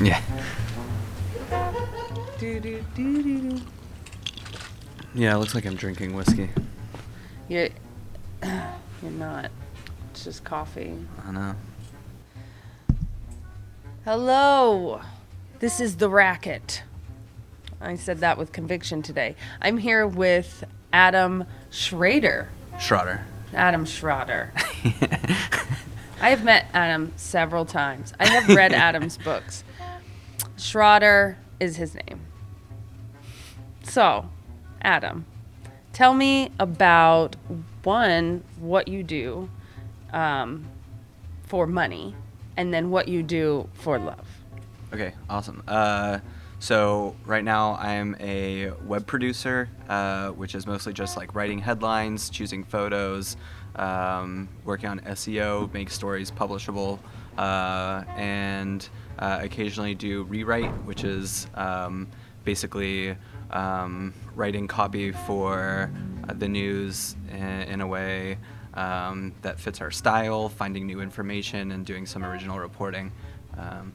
Yeah. Do, do, do, do, do. Yeah, it looks like I'm drinking whiskey. You're not. It's just coffee. I know. Hello. This is The Racket. I said that with conviction today. I'm here with Adam Schrader. Schrader. Adam Schrader. I have met Adam several times. I have read Adam's books. Schrader is his name. So, Adam, tell me about, one, what you do for money, and then what you do for love. Okay, awesome. So right now I'm a web producer, which is mostly just like writing headlines, choosing photos, working on SEO, make stories publishable, and occasionally do rewrite, which is basically writing copy for the news in a way that fits our style, finding new information, and doing some original reporting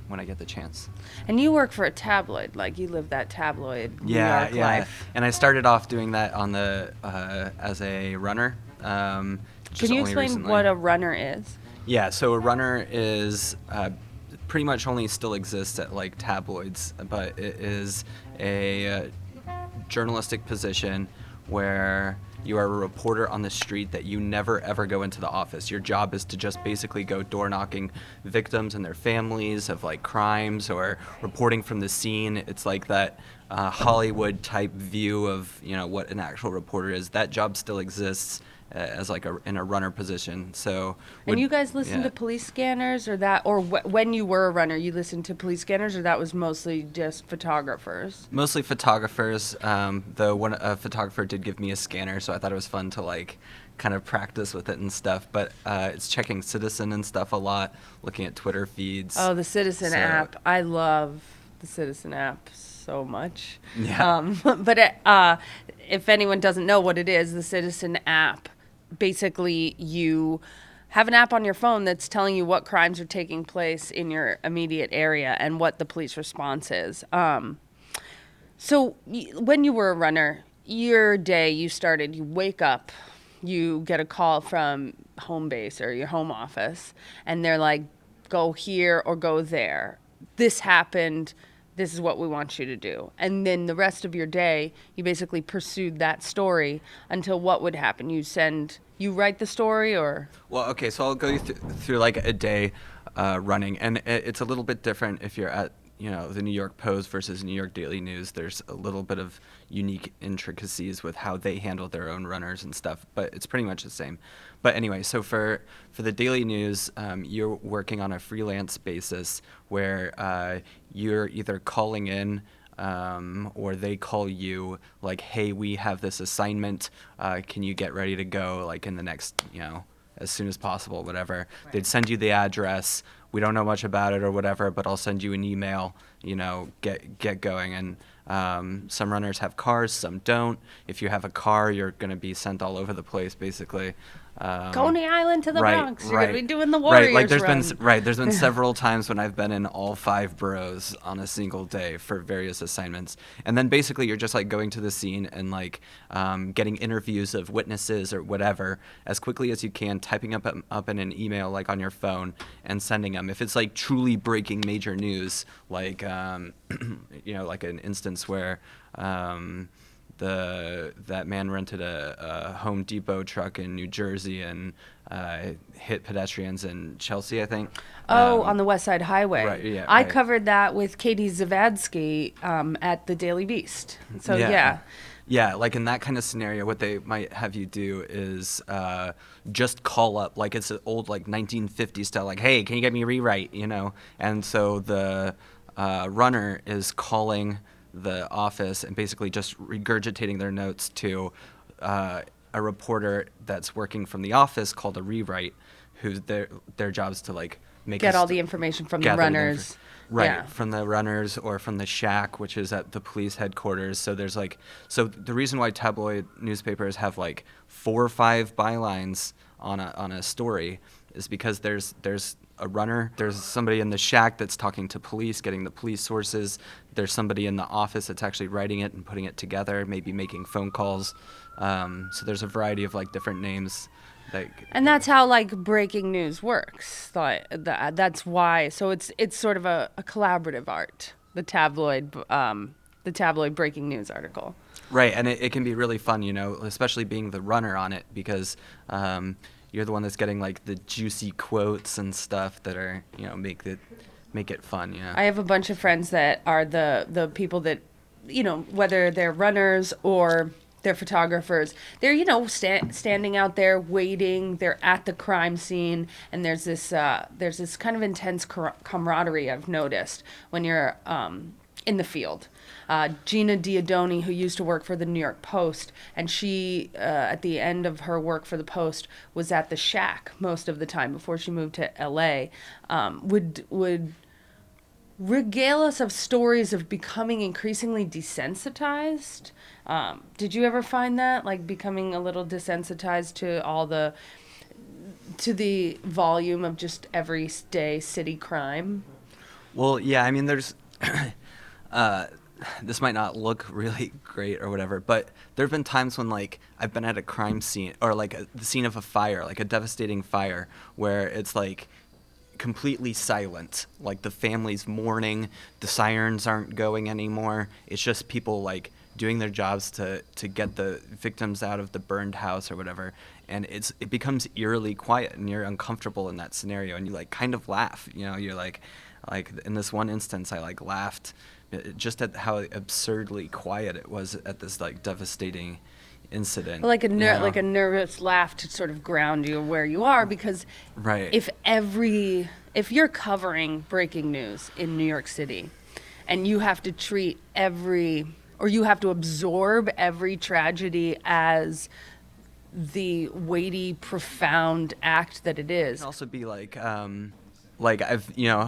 when I get the chance. And you work for a tabloid, like you live that tabloid New York life. And I started off doing that on the as a runner. Can you explain recently. what a runner is? Yeah, so a runner is pretty much only still exists at like tabloids, but it is a journalistic position where you are a reporter on the street that you never ever go into the office. Your job is to just basically go door knocking victims and their families of like crimes or reporting from the scene. It's like that Hollywood type view of, you know, what an actual reporter is. That job still exists as like in a runner position. So and you guys listen to police scanners, or that, or when you were a runner, you listened to police scanners, or that was mostly just photographers? Mostly photographers. Though a photographer did give me a scanner, so I thought it was fun to like kind of practice with it and stuff. But it's checking Citizen and stuff a lot, looking at Twitter feeds. Oh, the Citizen app. I love the Citizen app so much. Yeah. But if anyone doesn't know what it is, the Citizen app, basically you have an app on your phone that's telling you what crimes are taking place in your immediate area and what the police response is. So when you were a runner, your day, you wake up, you get a call from home base or your home office, and they're like, go here or go there. This happened. This is what we want you to do. And then the rest of your day, you basically pursued that story until what would happen? You write the story, or? Well, okay, so I'll go you through like a day running, and it's a little bit different if you're at, you know, the New York Post versus New York Daily News. There's a little bit of unique intricacies with how they handle their own runners and stuff, but it's pretty much the same. But anyway, so for the Daily News, you're working on a freelance basis where you're either calling in or they call you like, hey, we have this assignment. Can you get ready to go like in the next, you know, as soon as possible, whatever. Right. They'd send you the address. We don't know much about it or whatever, but I'll send you an email, you know, get going. And some runners have cars, some don't. If you have a car, you're going to be sent all over the place, basically. Coney Island to the Bronx. You're Right. going to be doing the Warriors There's been several times when I've been in all 5 boroughs on a single day for various assignments. And then basically you're just like going to the scene and like getting interviews of witnesses or whatever as quickly as you can, typing up in an email like on your phone and sending them. If it's like truly breaking major news, like you know, like an instance where that man rented a Home Depot truck in New Jersey and hit pedestrians in Chelsea, I think. On the West Side Highway. Right, yeah. I covered that with Katie Zavadsky at the Daily Beast. So, yeah. Yeah, like in that kind of scenario, what they might have you do is just call up, like it's an old like 1950s style, like, hey, can you get me a rewrite, you know? And so the runner is calling the office and basically just regurgitating their notes to a reporter that's working from the office called a rewrite, who's their job is to like get all the information from the runners. From the runners or from the shack, which is at the police headquarters. So there's like, so the reason why tabloid newspapers have like 4 or 5 bylines on a story is because there's a runner. There's somebody in the shack that's talking to police, getting the police sources. There's somebody in the office that's actually writing it and putting it together, maybe making phone calls. So there's a variety of like different names. And that's how like breaking news works. That's why. So it's sort of a collaborative art. The tabloid breaking news article. Right, and it can be really fun, especially being the runner on it, because you're the one that's getting like the juicy quotes and stuff that are, make it fun. Yeah. I have a bunch of friends that are the people that, whether they're runners or they're photographers, they're standing out there waiting. They're at the crime scene, and there's this kind of intense camaraderie I've noticed when you're in the field. Gina Diodoni, who used to work for the New York Post, and she, at the end of her work for the Post, was at the shack most of the time before she moved to L.A., would regale us of stories of becoming increasingly desensitized. Did you ever find that, like becoming a little desensitized to the volume of just everyday city crime? Well, yeah, I mean, there's this might not look really great or whatever, but there have been times when like I've been at a crime scene or like the scene of a fire, like a devastating fire, where it's like completely silent. Like the family's mourning, the sirens aren't going anymore. It's just people like doing their jobs to get the victims out of the burned house or whatever. And it becomes eerily quiet, and you're uncomfortable in that scenario, and you like kind of laugh. You're like in this one instance, I like laughed just at how absurdly quiet it was at this like devastating incident. Like a nervous laugh to sort of ground you where you are, because right. If you're covering breaking news in New York City, and you have to treat you have to absorb every tragedy as the weighty, profound act that it is. It can also be like I've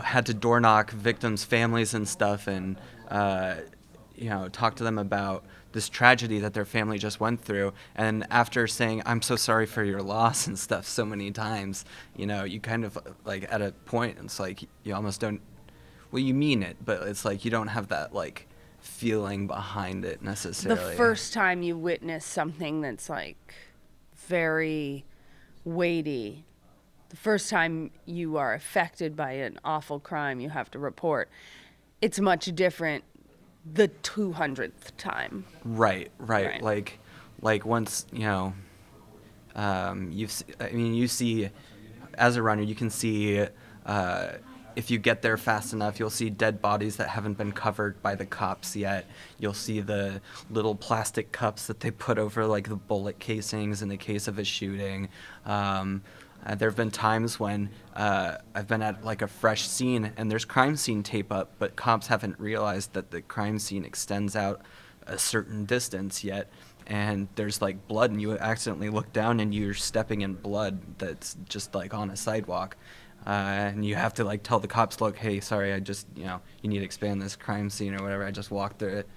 had to door knock victims' families and stuff, and talk to them about this tragedy that their family just went through, and after saying I'm so sorry for your loss and stuff so many times, you kind of like at a point it's like you almost don't, well, you mean it, but it's like you don't have that like feeling behind it necessarily. The first time you witness something that's like very weighty, the first time you are affected by an awful crime you have to report, it's much different the 200th time. Right. Like once, you see, as a runner, you can see, if you get there fast enough, you'll see dead bodies that haven't been covered by the cops yet. You'll see the little plastic cups that they put over like the bullet casings in the case of a shooting. There have been times when I've been at like a fresh scene and there's crime scene tape up, but cops haven't realized that the crime scene extends out a certain distance yet, and there's like blood, and you accidentally look down and you're stepping in blood that's just like on a sidewalk. And you have to like tell the cops, look, hey, sorry, I just, you need to expand this crime scene or whatever. I just walked through it,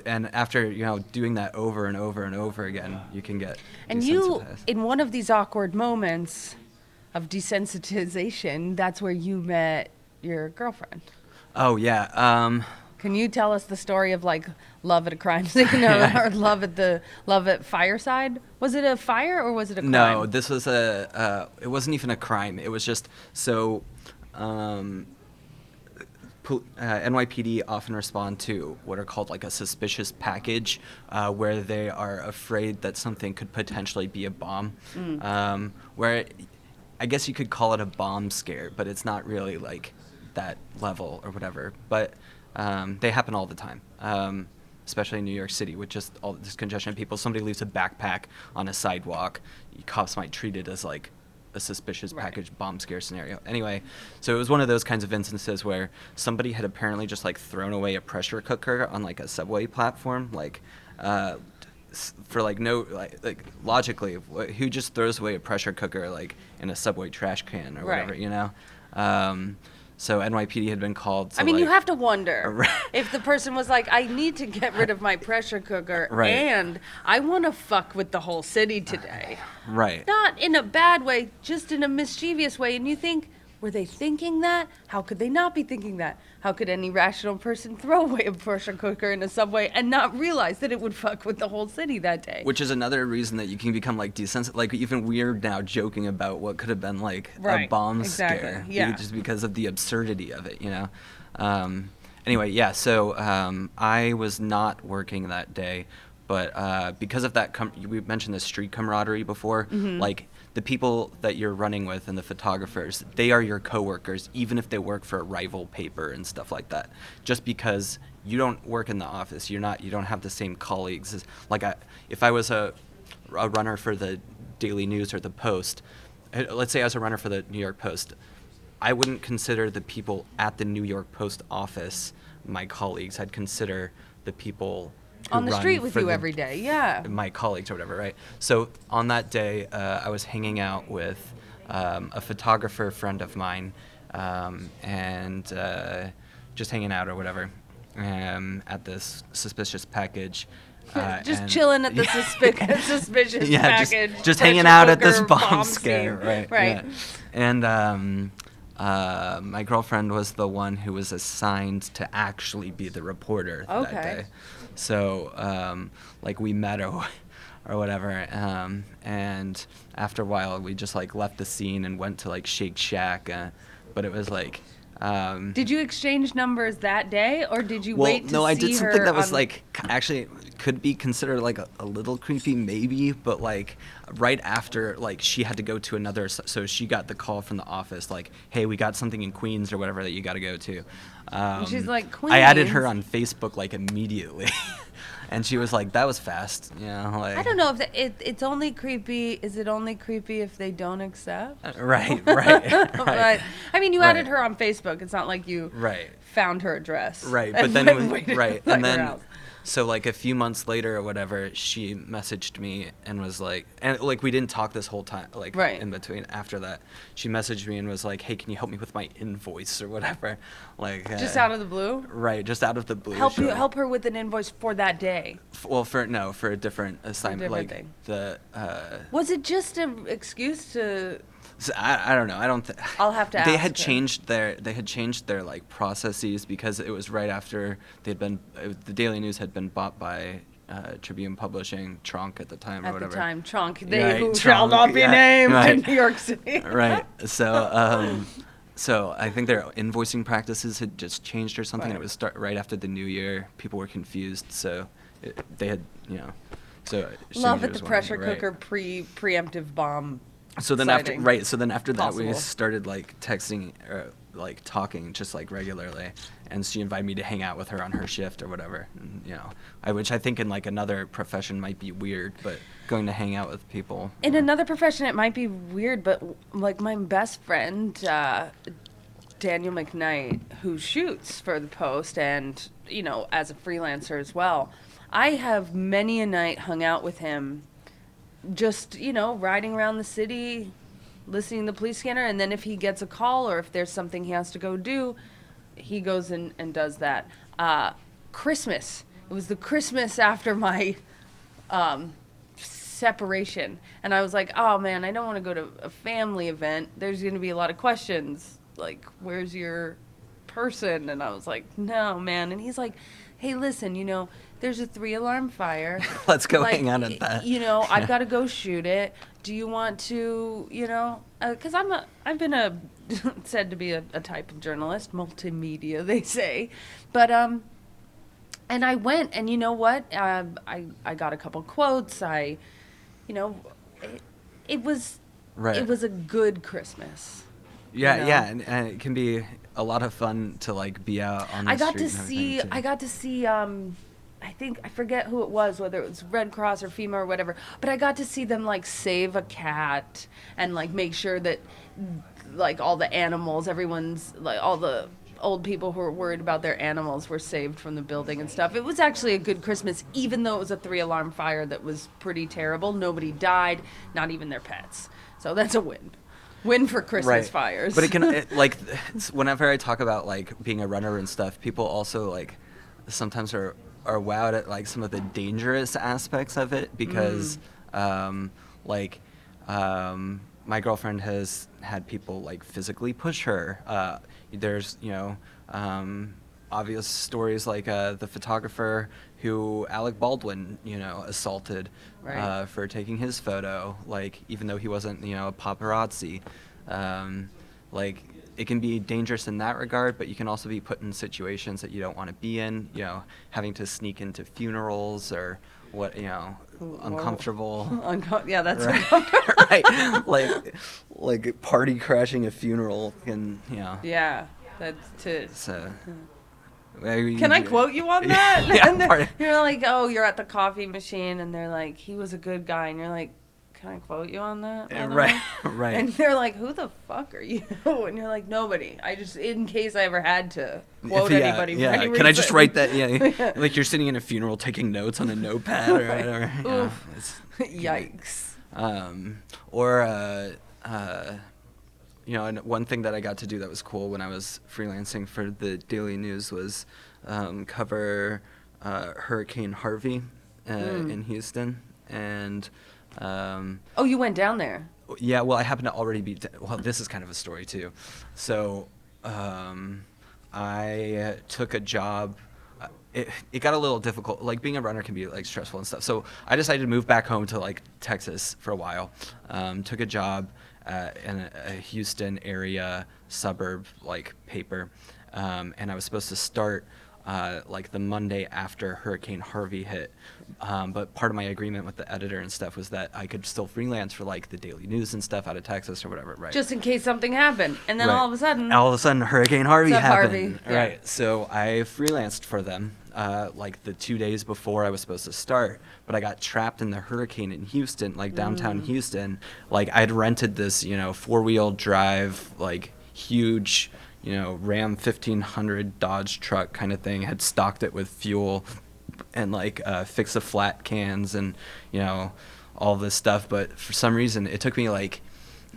and after, doing that over and over and over again, you can get and desensitized. You, in one of these awkward moments of desensitization, that's where you met your girlfriend. Oh, yeah. Can you tell us the story of like love at a crime scene or love at fireside? Was it a fire or was it a crime? No, this was it wasn't even a crime. It was just so, NYPD often respond to what are called like a suspicious package, where they are afraid that something could potentially be a bomb, where I guess you could call it a bomb scare, but it's not really like that level or whatever. But they happen all the time, especially in New York City with just all this congestion of people. Somebody leaves a backpack on a sidewalk. Cops might treat it as like a suspicious package bomb scare scenario. Anyway, so it was one of those kinds of instances where somebody had apparently just like thrown away a pressure cooker on like a subway platform, like for like no like logically, who just throws away a pressure cooker like in a subway trash can or whatever, So NYPD had been called to, I mean, like, you have to wonder Right. if the person was like, I need to get rid of my pressure cooker Right. and I want to fuck with the whole city today. Right. Not in a bad way, just in a mischievous way. And you think, were they thinking that? How could they not be thinking that? How could any rational person throw away a pressure cooker in a subway and not realize that it would fuck with the whole city that day? Which is another reason that you can become, like, desensitized. Like, even we're now joking about what could have been, like, a Right, bomb exactly, scare. yeah. Just because of the absurdity of it, Anyway, yeah, so I was not working that day. But because of that, we mentioned the street camaraderie before. Like, the people that you're running with and the photographers, they are your coworkers, even if they work for a rival paper and stuff like that. Just because you don't work in the office, you don't have the same colleagues. Like, if I was a runner for the Daily News or the Post, let's say I was a runner for the New York Post, I wouldn't consider the people at the New York Post office my colleagues. I'd consider the people who on the run street with for you every day, yeah. my colleagues or whatever, right? So on that day, I was hanging out with a photographer friend of mine, and just hanging out or whatever at this suspicious package. Just chilling at the suspicious package. Just pressure hanging out at this cooker, bomb scare, scene. right? Yeah. And my girlfriend was the one who was assigned to actually be the reporter that day. So, like, we met or whatever, and after a while, we just, like, left the scene and went to, like, Shake Shack, but it was, like... did you exchange numbers that day, or did you wait to see her? No, I did something that was, like, actually could be considered, like, a little creepy, maybe, but, like, right after, like, she had to go to another... So she got the call from the office, like, hey, we got something in Queens or whatever that you got to go to. She's like, Queens? I added her on Facebook, like, immediately. And she was like, that was fast, like... I don't know if it's only creepy. Is it only creepy if they don't accept? Right. But, I mean, you Right. added her on Facebook. It's not like you Right. found her address. Right, and but then went it and was, waited right, at and her then, house. so, like, a few months later or whatever, she messaged me and was like, and, like, we didn't talk this whole time, like, Right. in between. After that, she messaged me and was like, hey, can you help me with my invoice or whatever, like, Just out of the blue? right, just out of the blue. Help her with an invoice for that day. For a different assignment, different like, thing. the, Was it just an excuse to... so I don't know. I don't. I'll have to They ask had her. changed their like processes because it was right after the Daily News had been bought by Tribune Publishing, Tronc at the time or At whatever. the time, Tronc, Right, who shall Tronc, not be yeah, named right. in New York City. Right. So I think their invoicing practices had just changed or something. Right. And it was right after the new year. People were confused, so they had So Love strangers at the pressure wanted- right. cooker preemptive bomb. So then sighting. after that we Possible. started like texting or like talking just like regularly, and she invited me to hang out with her on her shift or whatever, and, which I think in like another profession might be weird, but going to hang out with people In another profession, it might be weird, but like my best friend, Daniel McKnight, who shoots for the Post and, as a freelancer as well, I have many a night hung out with him just, riding around the city, listening to the police scanner, and then if he gets a call or if there's something he has to go do, he goes and does that. Christmas. It was the Christmas after my separation, and I was like, oh man, I don't want to go to a family event. There's going to be a lot of questions, like, where's your person? And I was like, no, man. And he's like, hey, listen, there's a 3-alarm fire. Let's go hang out at that. I've got to go shoot it. Do you want to, because I've been said to be a type of journalist, multimedia, they say. But, and I went, and you know what? I got a couple quotes. It was, Right. it was a good Christmas. Yeah, and it can be a lot of fun to like be out on the I got street to and see. everything, too. I got to see. I forget who it was, whether it was Red Cross or FEMA or whatever. But I got to see them like save a cat and like make sure that like all the animals, everyone's like all the old people who were worried about their animals were saved from the building and stuff. It was actually a good Christmas, even though it was a 3-alarm fire that was pretty terrible. Nobody died, not even their pets. So that's a win. Win for Christmas fires. But like, whenever I talk about like being a runner and stuff, people also like sometimes are wowed at like some of the dangerous aspects of it because like my girlfriend has had people like physically push her. There's obvious stories like the photographer who Alec Baldwin assaulted for taking his photo, like even though he wasn't a paparazzi. Like it can be dangerous in that regard, but you can also be put in situations that you don't want to be in, having to sneak into funerals or uncomfortable. Yeah, that's right. uncomfortable. Right. Like party crashing a funeral can, Yeah, that's to. So, can I quote you on that? Yeah, and you're like, oh, you're at the coffee machine, and they're like, he was a good guy, and you're like, can I quote you on that? Right, right. And they're like, who the fuck are you? And you're like, nobody. I just, in case I ever had to quote anybody for any reason. Can I just write that? Yeah. Like you're sitting in a funeral taking notes on a notepad or whatever. Oof. Yikes. And one thing that I got to do that was cool when I was freelancing for the Daily News was cover Hurricane Harvey in Houston. And you went down there? Yeah, well, I happened to already be well, this is kind of a story too. So I took a job. It got a little difficult. Like being a runner can be like stressful and stuff. So I decided to move back home to like Texas for a while. Took a job in a Houston area suburb like paper, and I was supposed to start like the Monday after Hurricane Harvey hit. But part of my agreement with the editor and stuff was that I could still freelance for like the Daily News and stuff out of Texas or whatever, right? Just in case something happened. And then all of a sudden Hurricane Harvey happened. Yeah. Right. So I freelanced for them like the 2 days before I was supposed to start, but I got trapped in the hurricane in Houston, like downtown Houston. Like I'd rented this, 4-wheel drive, like huge, Ram 1500 Dodge truck kind of thing, had stocked it with fuel and like fix-a-flat cans and all this stuff, but for some reason it took me like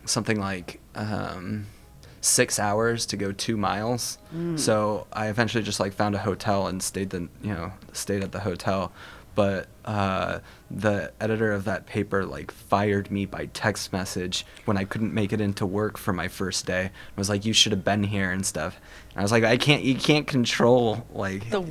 something like 6 hours to go 2 miles. So I eventually just like found a hotel and stayed at the hotel. But the editor of that paper like fired me by text message when I couldn't make it into work for my first day. It was like, you should have been here and stuff. And I was like, you can't control like the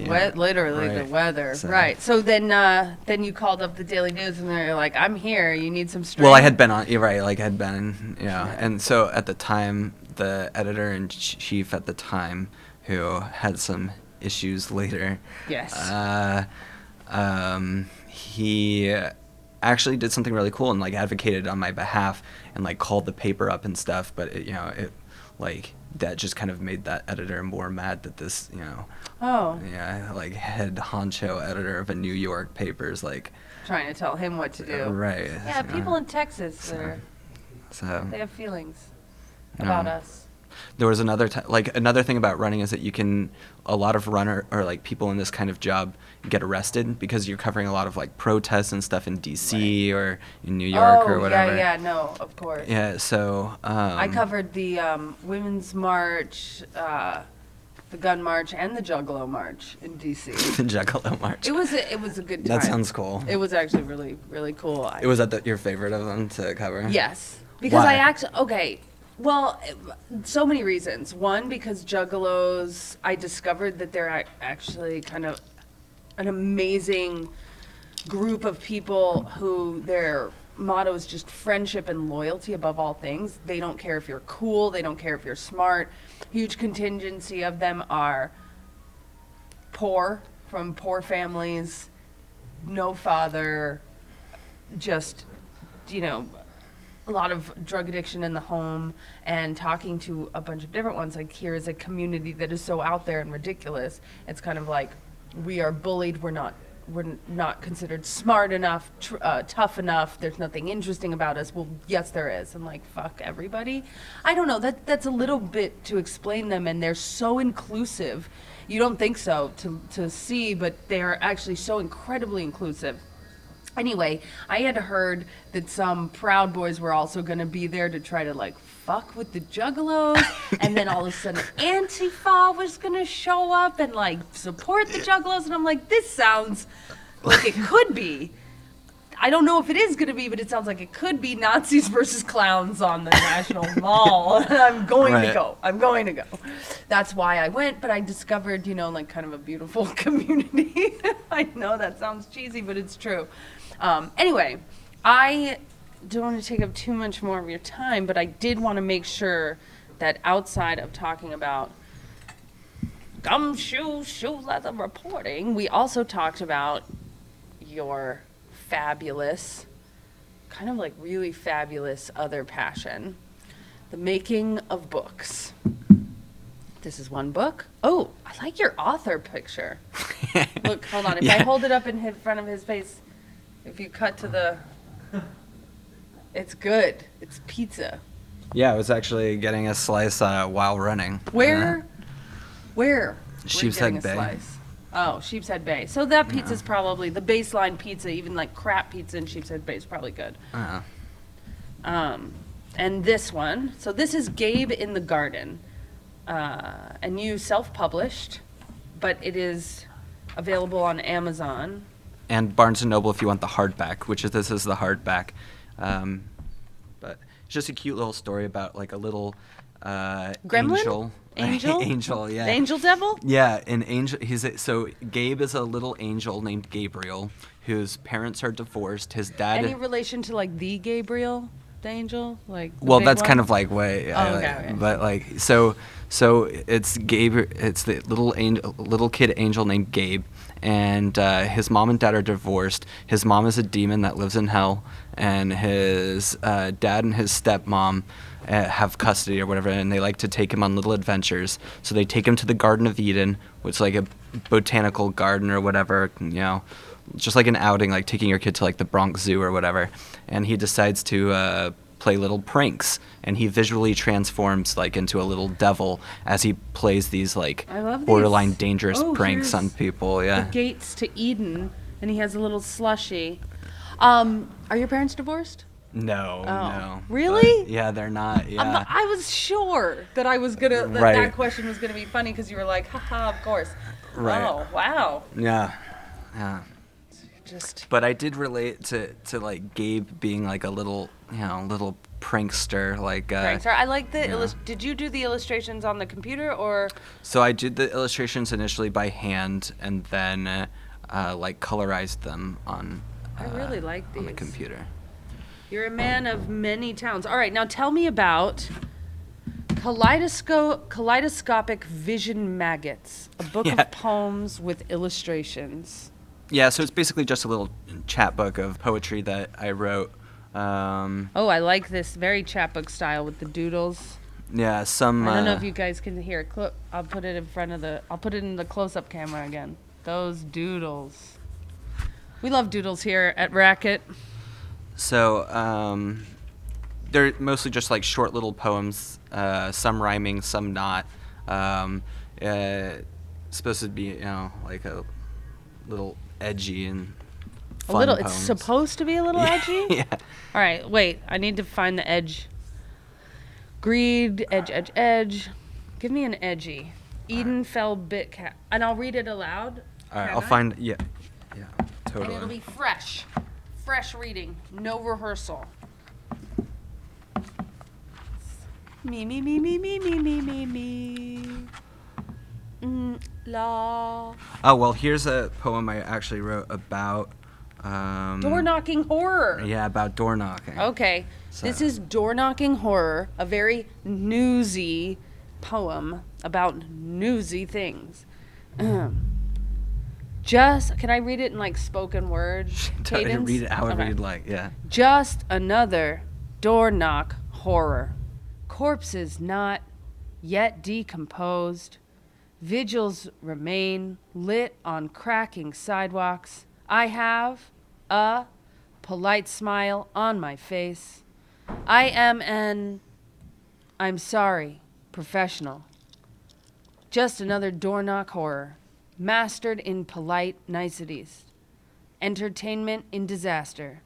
weather. So. Right. So then you called up the Daily News and they're like, I'm here. You need some strength. Well, I had been on. You're right. Like had been. And so at the time, the editor in chief at the time, who had some issues later. Yes. He actually did something really cool and like advocated on my behalf and like called the paper up and stuff, but it like that just kind of made that editor more mad that this like head honcho editor of a New York paper is like trying to tell him what to do. Right. Yeah, people in Texas they have feelings about us. There was another thing about running is that a lot of runner or like people in this kind of job get arrested because you're covering a lot of like protests and stuff in DC or in New York or whatever. No, of course. Yeah, so I covered the Women's March, the Gun March, and the Juggalo March in DC. The Juggalo March. It was a good time. That sounds cool. It was actually really, really cool. Was that your favorite of them to cover? Yes, because Why? Well, so many reasons. One, because Juggalos, I discovered that they're actually kind of an amazing group of people who their motto is just friendship and loyalty above all things. They don't care if you're cool. They don't care if you're smart. Huge contingency of them are poor, from poor families, no father, just, a lot of drug addiction in the home, and talking to a bunch of different ones. Like, here is a community that is so out there and ridiculous. It's kind of like, we are bullied. We're not considered smart enough, tough enough. There's nothing interesting about us. Well, yes, there is. And like, fuck everybody. I don't know. That's a little bit to explain them, and they're so inclusive. You don't think so to see, but they are actually so incredibly inclusive. Anyway, I had heard that some Proud Boys were also going to be there to try to like fuck with the Juggalos, and then all of a sudden Antifa was going to show up and like support the Juggalos, and I'm like, this sounds like it could be. I don't know if it is going to be, but it sounds like it could be Nazis versus clowns on the National Mall. I'm going to go. I'm going to go. That's why I went, but I discovered, you know, like kind of a beautiful community. I know that sounds cheesy, but it's true. Anyway, I don't want to take up too much more of your time, but I did want to make sure that outside of talking about gumshoe, shoe leather reporting, we also talked about your fabulous, kind of like really fabulous other passion, the making of books. This is one book. Oh, I like your author picture. Look, hold on. If I hold it up in front of his face, if you cut to the... It's good. It's pizza. Yeah, I was actually getting a slice while running. Where? Where? Sheepshead Bay. Slice? Oh, Sheepshead Bay. So that pizza's probably the baseline pizza, even like crap pizza in Sheepshead Bay is probably good. And this one, so this is Gabe in the Garden. And you self-published, but it is available on Amazon. And Barnes & Noble if you want the hardback, this is the hardback. But it's just a cute little story about like a little Gremlin? angel. Angel? Angel, yeah. The angel devil? Yeah, an angel. So Gabe is a little angel named Gabriel, whose parents are divorced. His dad. Any relation to like the Gabriel, the angel? Like. Well, that's kind of like way. Okay. But like so it's Gabe. It's the little kid angel named Gabe, and his mom and dad are divorced. His mom is a demon that lives in hell, and his dad and his stepmom have custody or whatever, and they like to take him on little adventures. So they take him to the Garden of Eden, which is like a botanical garden or whatever, you know, just like an outing, like taking your kid to like the Bronx Zoo or whatever. And he decides to play little pranks, and he visually transforms like into a little devil as he plays these like borderline dangerous pranks on people. Yeah. The gates to Eden, and he has a little slushie. Are your parents divorced? No, no. Really? But, yeah, they're not. Yeah. I was sure that I was gonna that question was gonna be funny because you were like, haha, of course. Right. Oh, wow. Yeah. Yeah. Just. But I did relate to like Gabe being like a little, you know, little prankster, like. Prankster. I like the Did you do the illustrations on the computer or? So I did the illustrations initially by hand, and then like colorized them on. I really like these. On the computer. You're a man of many talents. All right, now tell me about Kaleidoscopic Vision Maggots, a book of poems with illustrations. Yeah, so it's basically just a little chapbook of poetry that I wrote. I like this very chapbook style with the doodles. Yeah, some. I don't know if you guys can hear it. I'll put it in the close-up camera again. Those doodles. We love doodles here at Racket. So, they're mostly just like short little poems, some rhyming, some not. Supposed to be, you know, like a little edgy and fun poems. It's supposed to be a little edgy? Yeah. All right, wait. I need to find the edge. Greed, edge. Give me an edgy. Eden fell bit cat. And I'll read it aloud. All right, I'll find, yeah, totally. And it'll be fresh. Fresh reading, no rehearsal. Me. La. Oh, well, here's a poem I actually wrote about... door knocking horror. Yeah, about door knocking. Okay, this is Door Knocking Horror, a very newsy poem about newsy things. Can I read it in like spoken word cadence? Read it however you'd like, yeah. Just another door knock horror. Corpses not yet decomposed. Vigils remain lit on cracking sidewalks. I have a polite smile on my face. I am I'm sorry, professional. Just another door knock horror. Mastered in polite niceties. Entertainment in disaster.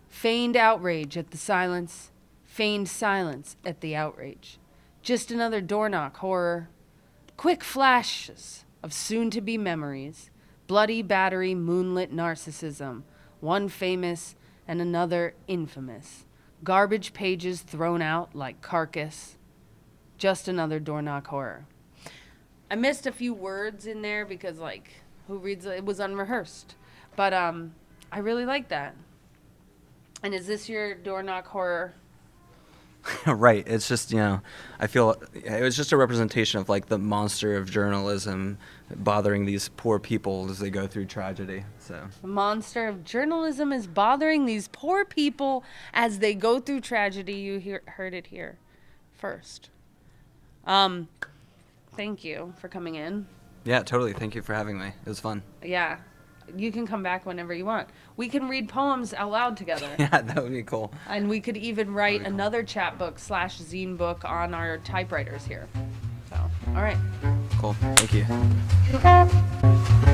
Feigned outrage at the silence. Feigned silence at the outrage. Just another door knock horror. Quick flashes of soon-to-be memories. Bloody battery moonlit narcissism. One famous and another infamous. Garbage pages thrown out like carcass. Just another door knock horror. I missed a few words in there because, like, who reads it? It was unrehearsed. But I really like that. And is this your door knock horror? Right. It's just, I feel it was just a representation of like the monster of journalism bothering these poor people as they go through tragedy. So The monster of journalism is bothering these poor people as they go through tragedy. You heard it here first. Thank you for coming in. yeah, totally. Thank you for having me. It was fun. Yeah. You can come back whenever you want. We can read poems out loud together. Yeah, that would be cool. And we could even write another chapbook / zine book on our typewriters here. So, all right. Cool. Thank you.